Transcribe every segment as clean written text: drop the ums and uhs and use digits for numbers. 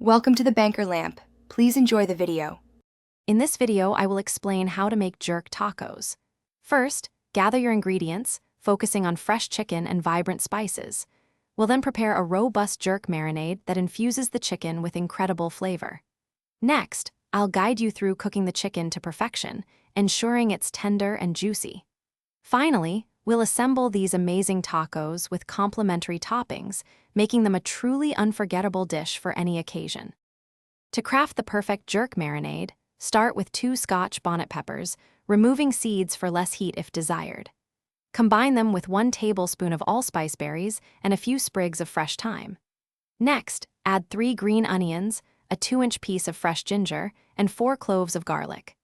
Welcome to the Banker Lamp. Please enjoy the video. In this video, I will explain how to make jerk tacos. First, gather your ingredients, focusing on fresh chicken and vibrant spices. We'll then prepare a robust jerk marinade that infuses the chicken with incredible flavor. Next, I'll guide you through cooking the chicken to perfection, ensuring it's tender and juicy. Finally, we'll assemble these amazing tacos with complementary toppings, making them a truly unforgettable dish for any occasion. To craft the perfect jerk marinade, start with 2 Scotch bonnet peppers, removing seeds for less heat if desired. Combine them with 1 tablespoon of allspice berries and a few sprigs of fresh thyme. Next, add 3 green onions, a 2-inch piece of fresh ginger, and 4 cloves of garlic.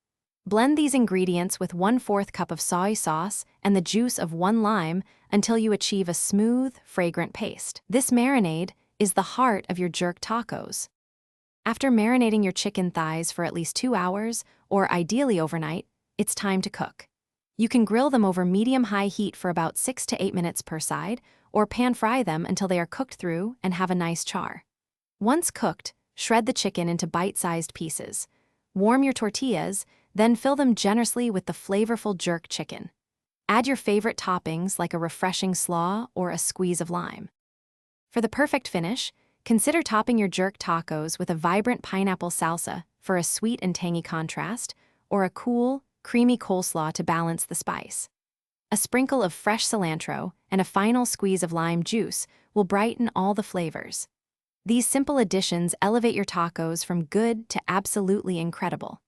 Blend these ingredients with 1/4 cup of soy sauce and the juice of 1 lime until you achieve a smooth, fragrant paste. This marinade is the heart of your jerk tacos. After marinating your chicken thighs for at least 2 hours, or ideally overnight, it's time to cook. You can grill them over medium-high heat for about 6 to 8 minutes per side, or pan-fry them until they are cooked through and have a nice char. Once cooked, shred the chicken into bite-sized pieces. Warm your tortillas, then fill them generously with the flavorful jerk chicken. Add your favorite toppings like a refreshing slaw or a squeeze of lime. For the perfect finish, consider topping your jerk tacos with a vibrant pineapple salsa for a sweet and tangy contrast, or a cool, creamy coleslaw to balance the spice. A sprinkle of fresh cilantro and a final squeeze of lime juice will brighten all the flavors. These simple additions elevate your tacos from good to absolutely incredible.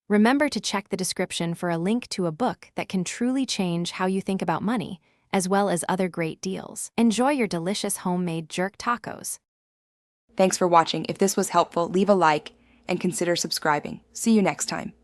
Remember to check the description for a link to a book that can truly change how you think about money, as well as other great deals. Enjoy your delicious homemade jerk tacos. Thanks for watching. If this was helpful, leave a like and consider subscribing. See you next time.